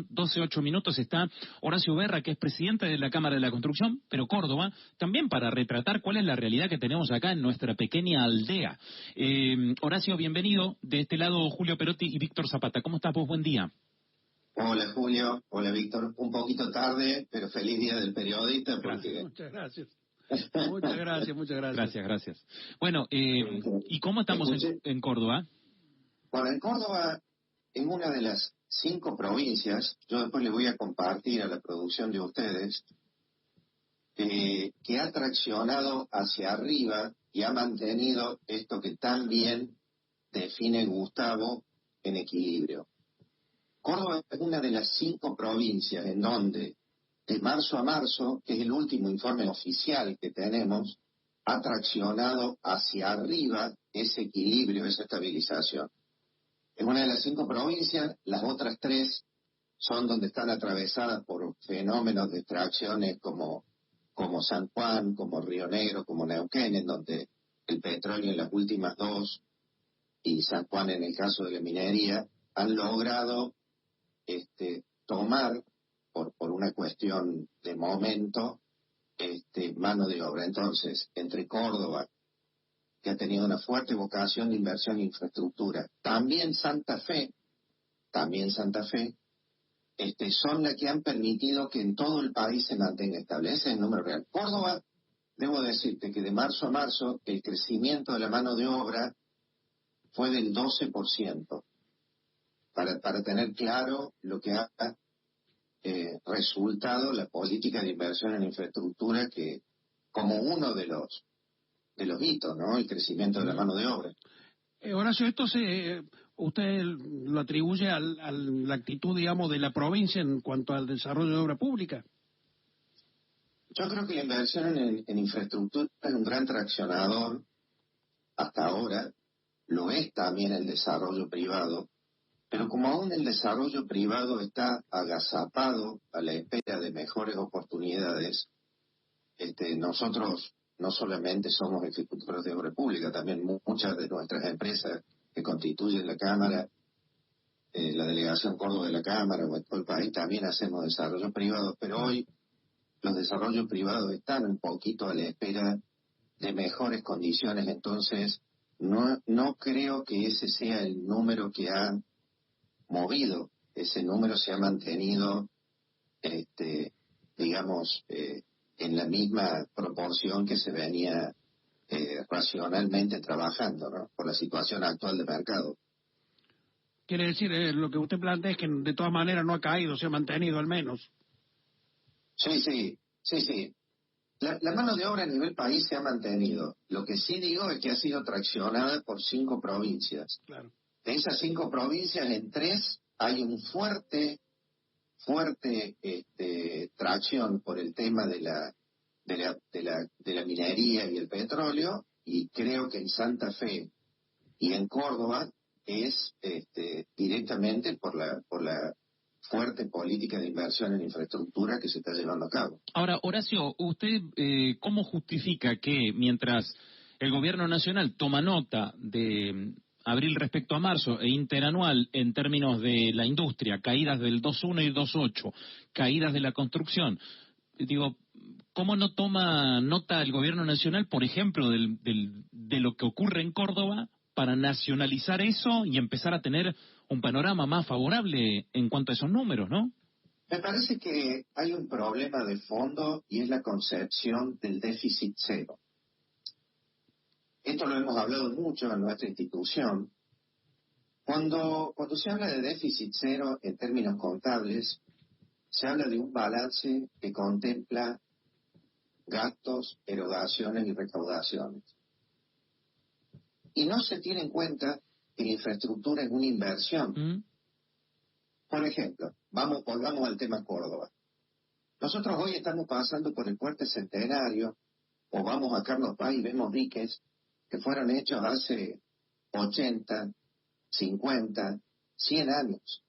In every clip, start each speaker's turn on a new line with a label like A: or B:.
A: 12:08 está Horacio Berra, que es presidente de la Cámara de la Construcción, pero Córdoba, también para retratar cuál es la realidad que tenemos acá en nuestra pequeña aldea. Horacio, bienvenido. De este lado, Julio Perotti y Víctor Zapata. ¿Cómo estás vos? Buen día.
B: Hola Julio, hola Víctor. Un poquito tarde, pero feliz día del periodista. Porque...
C: Muchas gracias. Muchas gracias.
A: Gracias. Bueno, ¿y cómo estamos en Córdoba?
B: Bueno, en Córdoba, en una de las 5 provincias, yo después les voy a compartir a la producción de ustedes, que ha traccionado hacia arriba y ha mantenido esto que tan bien define Gustavo en equilibrio. Córdoba es una de las 5 provincias en donde, de marzo a marzo, que es el último informe oficial que tenemos, ha traccionado hacia arriba ese equilibrio, esa estabilización. Es una de las 5 provincias, las otras 3 son donde están atravesadas por fenómenos de extracciones como San Juan, como Río Negro, como Neuquén, en donde el petróleo en las últimas 2 y San Juan en el caso de la minería han logrado tomar por una cuestión de momento mano de obra. Entonces, entre Córdoba, que ha tenido una fuerte vocación de inversión en infraestructura, también Santa Fe, son las que han permitido que en todo el país se mantenga estable. Ese es el número real. Córdoba, debo decirte que de marzo a marzo el crecimiento de la mano de obra fue del 12%, para tener claro lo que ha resultado la política de inversión en infraestructura, que como uno de los hitos, ¿no? El crecimiento de la mano de obra.
C: Horacio, esto usted lo atribuye a la actitud, digamos, de la provincia en cuanto al desarrollo de obra pública.
B: Yo creo que la inversión en infraestructura es un gran traccionador hasta ahora, lo es también el desarrollo privado, pero como aún el desarrollo privado está agazapado a la espera de mejores oportunidades, nosotros no solamente somos ejecutores de obra pública, también muchas de nuestras empresas que constituyen la Cámara, la Delegación Córdoba de la Cámara o en todo el país, también hacemos desarrollo privado, pero hoy los desarrollos privados están un poquito a la espera de mejores condiciones. Entonces no creo que ese sea el número que ha movido. Ese número se ha mantenido, en la misma proporción que se venía racionalmente trabajando, ¿no? Por la situación actual de mercado.
C: Quiere decir, lo que usted plantea es que de todas maneras no ha caído, se ha mantenido al menos.
B: Sí. La mano de obra a nivel país se ha mantenido. Lo que sí digo es que ha sido traccionada por 5 provincias.
C: Claro.
B: De esas 5 provincias, en 3 hay un fuerte tracción por el tema de la minería y el petróleo, y creo que en Santa Fe y en Córdoba es directamente por la fuerte política de inversión en infraestructura que se está llevando a cabo.
A: Ahora, Horacio, ¿usted cómo justifica que mientras el gobierno nacional toma nota de abril respecto a marzo e interanual en términos de la industria, caídas del 2.1 y 2.8, caídas de la construcción, digo, ¿cómo no toma nota el gobierno nacional, por ejemplo, de lo que ocurre en Córdoba para nacionalizar eso y empezar a tener un panorama más favorable en cuanto a esos números, ¿no?
B: Me parece que hay un problema de fondo y es la concepción del déficit cero. Esto lo hemos hablado mucho en nuestra institución. Cuando se habla de déficit cero en términos contables, se habla de un balance que contempla gastos, erogaciones y recaudaciones. Y no se tiene en cuenta que la infraestructura es una inversión. Por ejemplo, volvamos al tema Córdoba. Nosotros hoy estamos pasando por el Puente Centenario, o vamos a Carlos Paz y vemos diques que fueron hechos hace 80, 50, 100 años.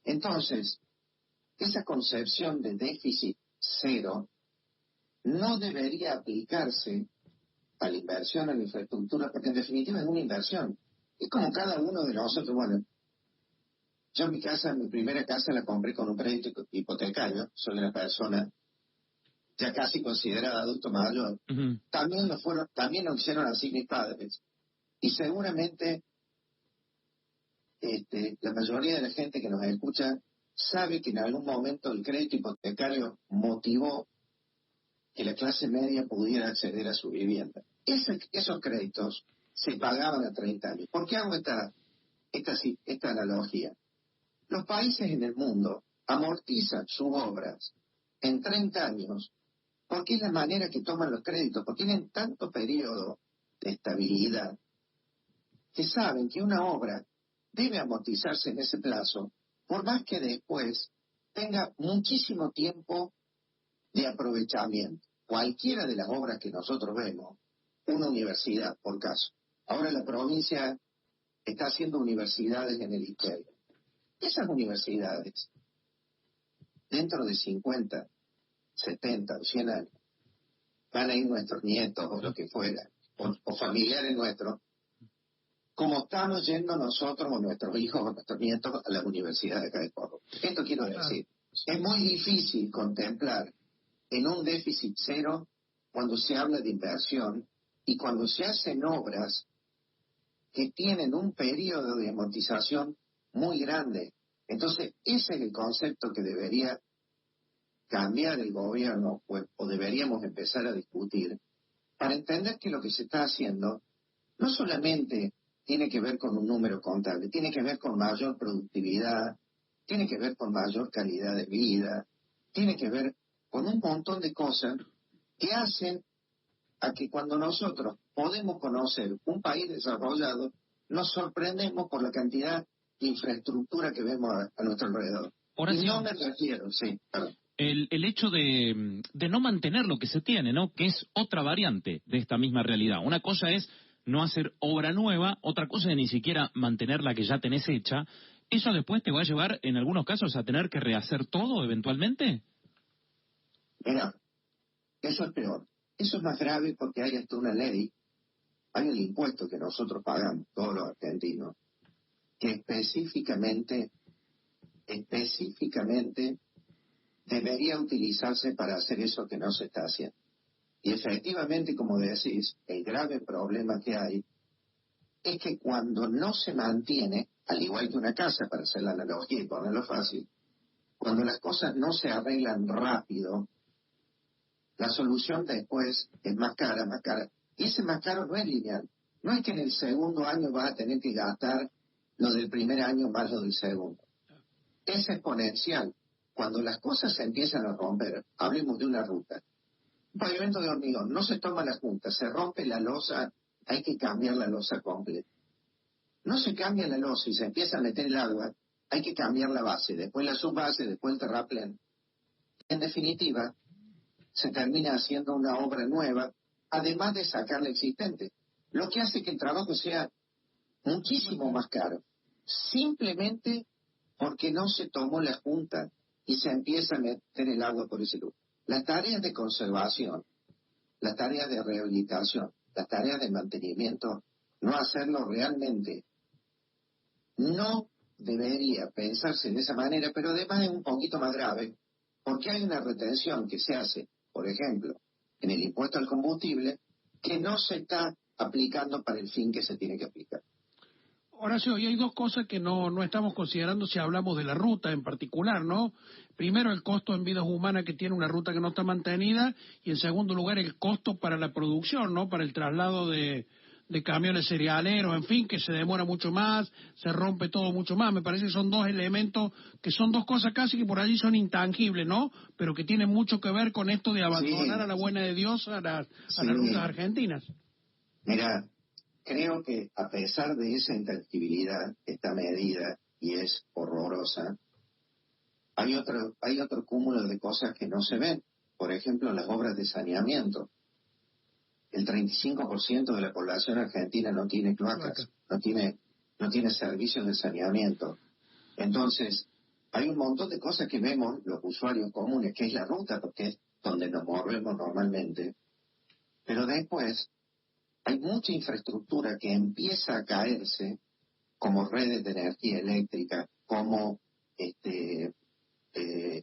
B: Entonces, esa concepción de déficit cero no debería aplicarse a la inversión en la infraestructura, porque en definitiva es una inversión. Es como cada uno de nosotros, bueno, Yo mi primera casa la compré con un crédito hipotecario. Soy una persona ya casi considerada adulto mayor.
A: Ujú.
B: También lo hicieron así mis padres. Y seguramente la mayoría de la gente que nos escucha sabe que en algún momento el crédito hipotecario motivó que la clase media pudiera acceder a su vivienda. Esos créditos se pagaban a 30 años. ¿Por qué hago esta analogía? Los países en el mundo amortizan sus obras en 30 años porque es la manera que toman los créditos, porque tienen tanto periodo de estabilidad que saben que una obra debe amortizarse en ese plazo, por más que después tenga muchísimo tiempo de aprovechamiento. Cualquiera de las obras que nosotros vemos, una universidad, por caso. Ahora la provincia está haciendo universidades en el interior. Esas universidades, dentro de 50, 70 o 100 años, van a ir nuestros nietos o lo que fuera, o familiares nuestros, como estamos yendo nosotros o nuestros hijos o nuestros nietos a la universidad de acá de Córdoba. Esto quiero decir, es muy difícil contemplar en un déficit cero cuando se habla de inversión y cuando se hacen obras que tienen un periodo de amortización muy grande. Entonces, ese es el concepto que debería cambiar el gobierno o deberíamos empezar a discutir para entender que lo que se está haciendo no solamente tiene que ver con un número contable, tiene que ver con mayor productividad, tiene que ver con mayor calidad de vida, tiene que ver con un montón de cosas que hacen a que cuando nosotros podemos conocer un país desarrollado, nos sorprendemos por la cantidad de infraestructura que vemos a nuestro alrededor.
A: Horacio,
B: Y no me refiero, sí, perdón.
A: el hecho de no mantener lo que se tiene, ¿no? Que es otra variante de esta misma realidad. Una cosa es no hacer obra nueva, otra cosa es ni siquiera mantener la que ya tenés hecha. ¿Eso después te va a llevar, en algunos casos, a tener que rehacer todo eventualmente?
B: Mira, eso es peor. Eso es más grave porque hay hasta una ley, hay un impuesto que nosotros pagamos, todos los argentinos, que específicamente debería utilizarse para hacer eso que no se está haciendo. Y efectivamente, como decís, el grave problema que hay es que cuando no se mantiene, al igual que una casa, para hacer la analogía y ponerlo fácil, cuando las cosas no se arreglan rápido, la solución después es más cara, más cara. Y ese más caro no es lineal. No es que en el segundo año vas a tener que gastar lo del primer año más lo del segundo. Es exponencial. Cuando las cosas se empiezan a romper, hablemos de una ruta. Un pavimento de hormigón, no se toma la junta, se rompe la losa, hay que cambiar la losa completa. No se cambia la losa y se empieza a meter el agua, hay que cambiar la base, después la subbase, después el terraplén. En definitiva, se termina haciendo una obra nueva, además de sacar la existente, lo que hace que el trabajo sea muchísimo más caro, simplemente porque no se tomó la junta y se empieza a meter el agua por ese lugar. Las tareas de conservación, las tareas de rehabilitación, las tareas de mantenimiento, no hacerlo realmente, no debería pensarse de esa manera, pero además es un poquito más grave, porque hay una retención que se hace, por ejemplo, en el impuesto al combustible, que no se está aplicando para el fin que se tiene que aplicar.
C: Horacio, y hay dos cosas que no estamos considerando si hablamos de la ruta en particular, ¿no? Primero, el costo en vidas humanas que tiene una ruta que no está mantenida, y en segundo lugar, el costo para la producción, ¿no? Para el traslado de camiones cerealeros, en fin, que se demora mucho más, se rompe todo mucho más. Me parece que son dos elementos, que son dos cosas casi que por allí son intangibles, ¿no? Pero que tienen mucho que ver con esto de abandonar a la buena de Dios a las rutas argentinas.
B: Mira, creo que a pesar de esa intangibilidad, esta medida, y es horrorosa, hay otro cúmulo de cosas que no se ven. Por ejemplo, las obras de saneamiento. El 35% de la población argentina no tiene cloacas, no tiene servicios de saneamiento. Entonces, hay un montón de cosas que vemos los usuarios comunes, que es la ruta, porque es donde nos movemos normalmente. Pero después, hay mucha infraestructura que empieza a caerse, como redes de energía eléctrica, como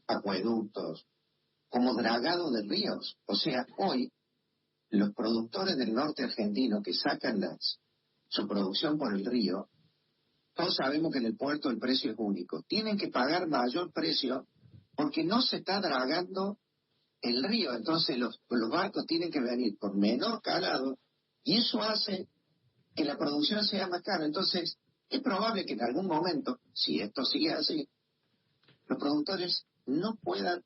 B: acueductos, como dragado de ríos. O sea, hoy los productores del norte argentino que sacan su producción por el río, todos sabemos que en el puerto el precio es único. Tienen que pagar mayor precio porque no se está dragando el río. Entonces los barcos tienen que venir con menor calado y eso hace que la producción sea más cara. Entonces es probable que en algún momento, si esto sigue así, los productores no puedan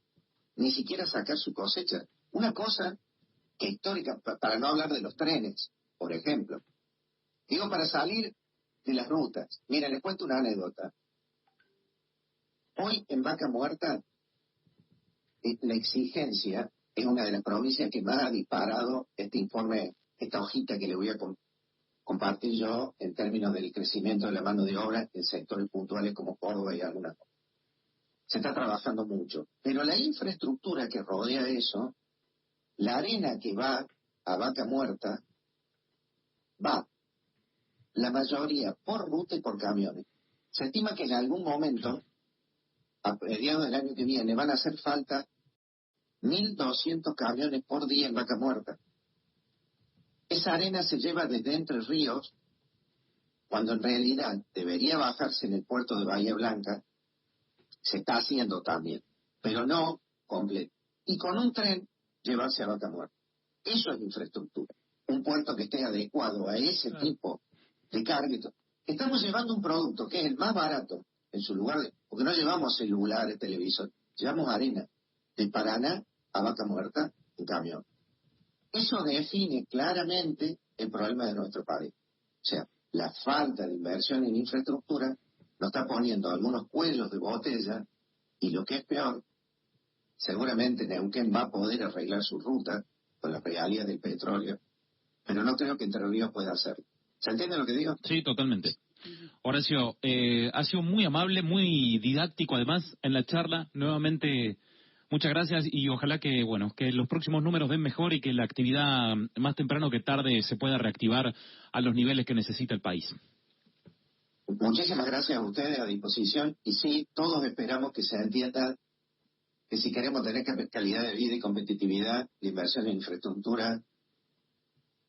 B: ni siquiera sacar su cosecha. Una cosa que histórica, para no hablar de los trenes, por ejemplo. Digo, para salir de las rutas. Mira, les cuento una anécdota. Hoy en Vaca Muerta, la exigencia es una de las provincias que más ha disparado este informe, esta hojita que le voy a compartir yo en términos del crecimiento de la mano de obra en sectores puntuales como Córdoba y algunas. Se está trabajando mucho. Pero la infraestructura que rodea eso, la arena que va a Vaca Muerta, va la mayoría por ruta y por camiones. Se estima que en algún momento, a mediados del año que viene, van a hacer falta 1.200 camiones por día en Vaca Muerta. Esa arena se lleva desde Entre Ríos, cuando en realidad debería bajarse en el puerto de Bahía Blanca. Se está haciendo también, pero no completo. Y con un tren llevarse a Vaca Muerta. Eso es infraestructura. Un puerto que esté adecuado a ese tipo de carga. Estamos llevando un producto que es el más barato en su lugar, porque no llevamos celulares, televisor, llevamos arena de Paraná a Vaca Muerta en camión. Eso define claramente el problema de nuestro país. O sea, la falta de inversión en infraestructura nos está poniendo algunos cuellos de botella y lo que es peor, seguramente Neuquén va a poder arreglar su ruta con las regalías del petróleo, pero no creo que Entre Ríos pueda hacerlo. ¿Se entiende lo que digo?
A: Sí, totalmente. Horacio, ha sido muy amable, muy didáctico además en la charla. Nuevamente, muchas gracias y ojalá que, bueno, que los próximos números den mejor y que la actividad más temprano que tarde se pueda reactivar a los niveles que necesita el país.
B: Muchísimas gracias a ustedes, a disposición. Y sí, todos esperamos que se entienda que si queremos tener calidad de vida y competitividad, la inversión en infraestructura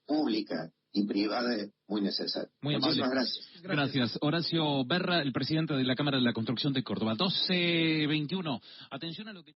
B: pública y privada es muy necesaria.
A: Muy
B: Muchísimas
A: amable.
B: gracias.
A: Gracias. Horacio Berra, el presidente de la Cámara de la Construcción de Córdoba. 12:21. Atención a lo que...